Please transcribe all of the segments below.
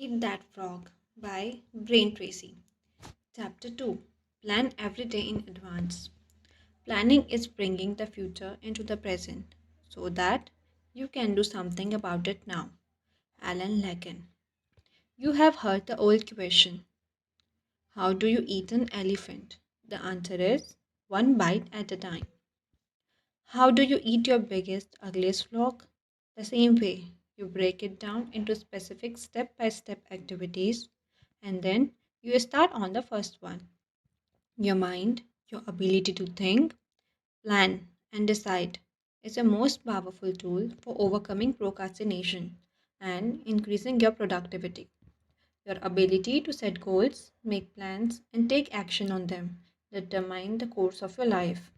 Eat That Frog by Brain Tracy. Chapter 2. Plan every day in advance. Planning is bringing the future into the present so that you can do something about it now. Alan Lagan. You have heard the old question: how do you eat an elephant? The answer is one bite at a time. How do you eat your biggest, ugliest frog? The same way. You break it down into specific step by step activities and then you start on the first one. Your mind, your ability to think, plan, and decide is the most powerful tool for overcoming procrastination and increasing your productivity. Your ability to set goals, make plans, and take action on them determine the course of your life.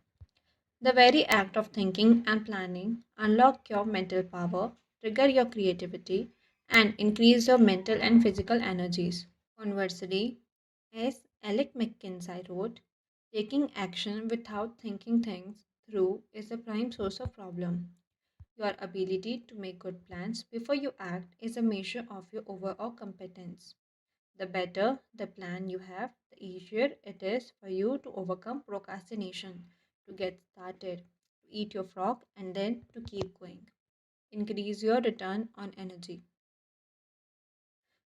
The very act of thinking and planning unlock your mental power, trigger your creativity, and increase your mental and physical energies. Conversely, as Alec McKinsey wrote, taking action without thinking things through is a prime source of problem. Your ability to make good plans before you act is a measure of your overall competence. The better the plan you have, the easier it is for you to overcome procrastination, to get started, to eat your frog, and then to keep going. Increase your return on energy.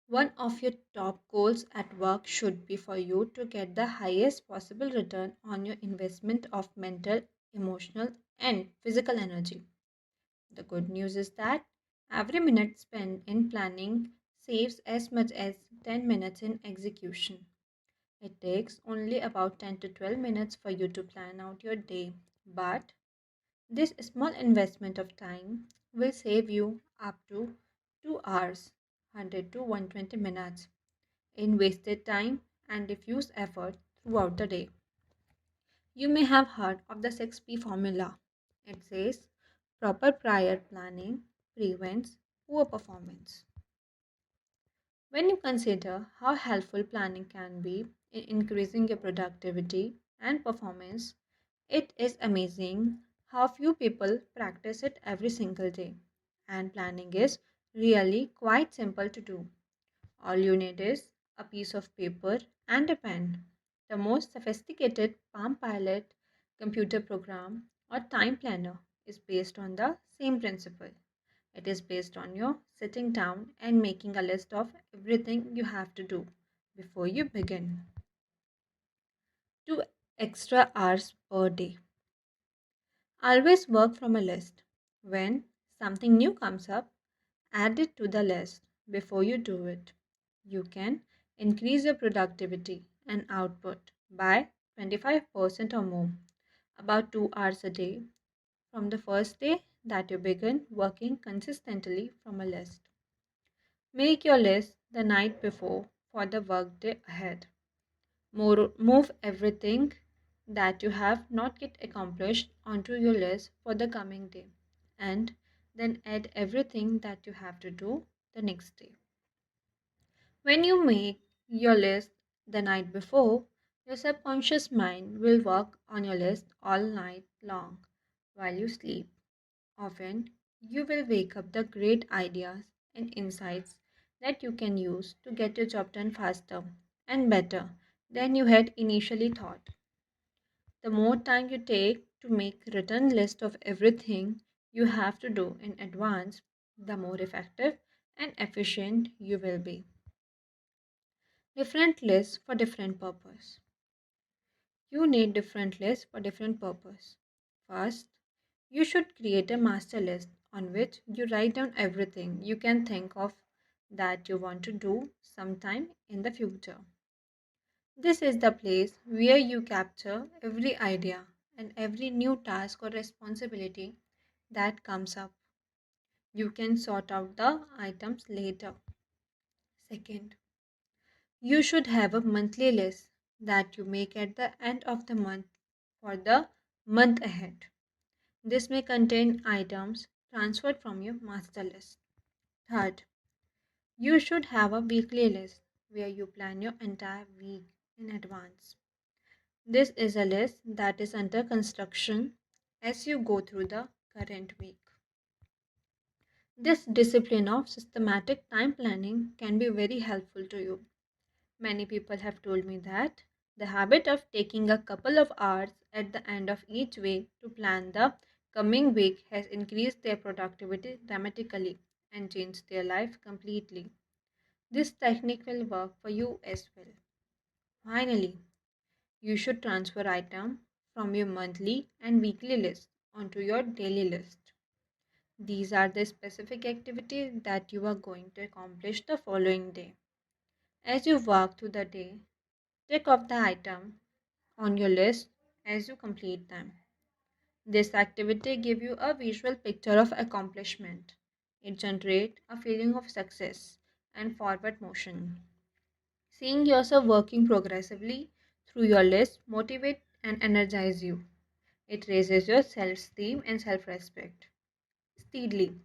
One of your top goals at work should be for you to get the highest possible return on your investment of mental, emotional, and physical energy. The good news is that every minute spent in planning saves as much as 10 minutes in execution. It takes only about 10 to 12 minutes for you to plan out your day, but this small investment of time will save you up to 2 hours, 100 to 120 minutes in wasted time and diffuse effort throughout the day. You may have heard of the 6P formula. It says proper prior planning prevents poor performance. When you consider how helpful planning can be in increasing your productivity and performance, it is amazing how few people practice it every single day. And planning is really quite simple to do. All you need is a piece of paper and a pen. The most sophisticated Palm Pilot computer program or time planner is based on the same principle. It is based on your sitting down and making a list of everything you have to do before you begin. 2 extra hours per day. Always work from a list. When something new comes up, add it to the list before you do it. You can increase your productivity and output by 25% or more, about 2 hours a day, from the first day that you begin working consistently from a list. Make your list the night before for the workday ahead. Move everything that you have not yet accomplished onto your list for the coming day and then add everything that you have to do the next day. When you make your list the night before, your subconscious mind will work on your list all night long while you sleep. Often, you will wake up the great ideas and insights that you can use to get your job done faster and better than you had initially thought. The more time you take to make written list of everything you have to do in advance, the more effective and efficient you will be. Different lists for different purpose. You need different lists for different purpose. First, you should create a master list on which you write down everything you can think of that you want to do sometime in the future. This is the place where you capture every idea and every new task or responsibility that comes up. You can sort out the items later. Second, you should have a monthly list that you make at the end of the month for the month ahead. This may contain items transferred from your master list. Third, you should have a weekly list where you plan your entire week in advance. This is a list that is under construction as you go through the current week. This discipline of systematic time planning can be very helpful to you. Many people have told me that the habit of taking a couple of hours at the end of each week to plan the coming week has increased their productivity dramatically and changed their life completely. This technique will work for you as well. Finally, you should transfer item from your monthly and weekly list onto your daily list. These are the specific activities that you are going to accomplish the following day. As you walk through the day, tick off the item on your list as you complete them. This activity gives you a visual picture of accomplishment. It generates a feeling of success and forward motion. Seeing yourself working progressively through your list motivate and energize you. It raises your self-esteem and self-respect. Steadily,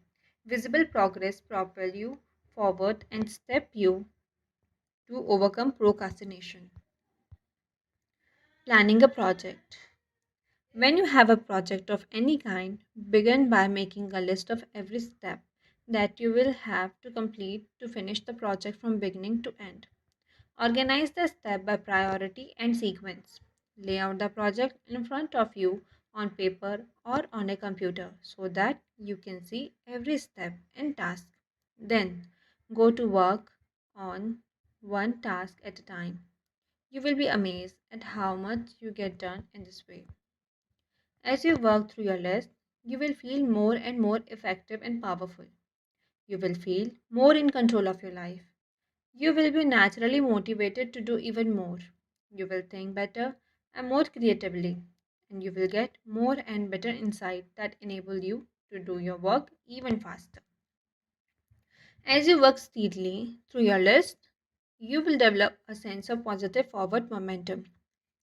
visible progress propel you forward and step you to overcome procrastination. Planning a project. When you have a project of any kind, begin by making a list of every step that you will have to complete to finish the project from beginning to end. Organize the step by priority and sequence. Lay out the project in front of you on paper or on a computer so that you can see every step and task. Then go to work on one task at a time. You will be amazed at how much you get done in this way. As you work through your list, you will feel more and more effective and powerful. You will feel more in control of your life. You will be naturally motivated to do even more. You will think better and more creatively, and you will get more and better insight that enable you to do your work even faster. As you work steadily through your list, you will develop a sense of positive forward momentum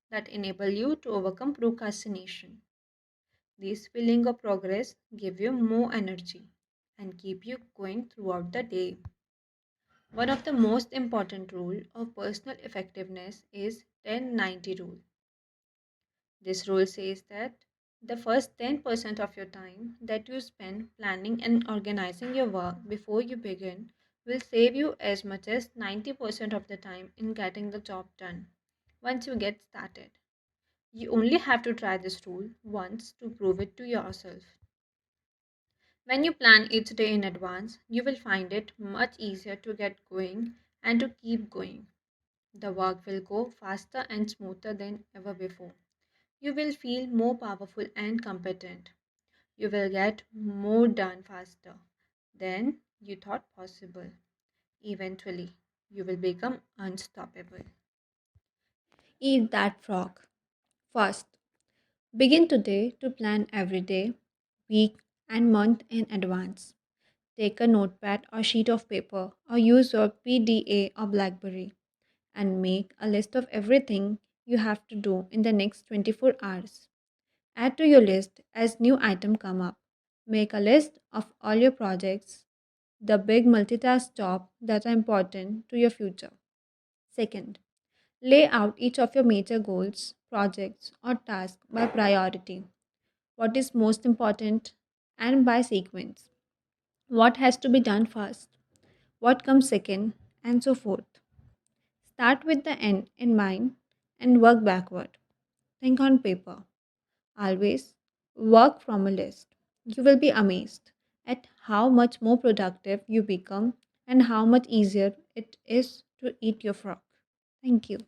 that enable you to overcome procrastination. This feeling of progress give you more energy and keep you going throughout the day. One of the most important rule of personal effectiveness is 10-90 rule. This rule says that the first 10% of your time that you spend planning and organizing your work before you begin will save you as much as 90% of the time in getting the job done once you get started. You only have to try this rule once to prove it to yourself. When you plan each day in advance, you will find it much easier to get going and to keep going. The work will go faster and smoother than ever before. You will feel more powerful and competent. You will get more done faster than you thought possible. Eventually, you will become unstoppable. Eat that frog. First, begin today to plan every day, week, and month in advance. Take a notepad or sheet of paper or use your PDA or Blackberry and make a list of everything you have to do in the next 24 hours. Add to your list as new items come up. Make a list of all your projects, the big multitask jobs that are important to your future. Second, lay out each of your major goals, projects, or tasks by priority. What is most important and by sequence. What has to be done first, what comes second, and so forth. Start with the end in mind and work backward. Think on paper. Always work from a list. You will be amazed at how much more productive you become and how much easier it is to eat your frog. Thank you.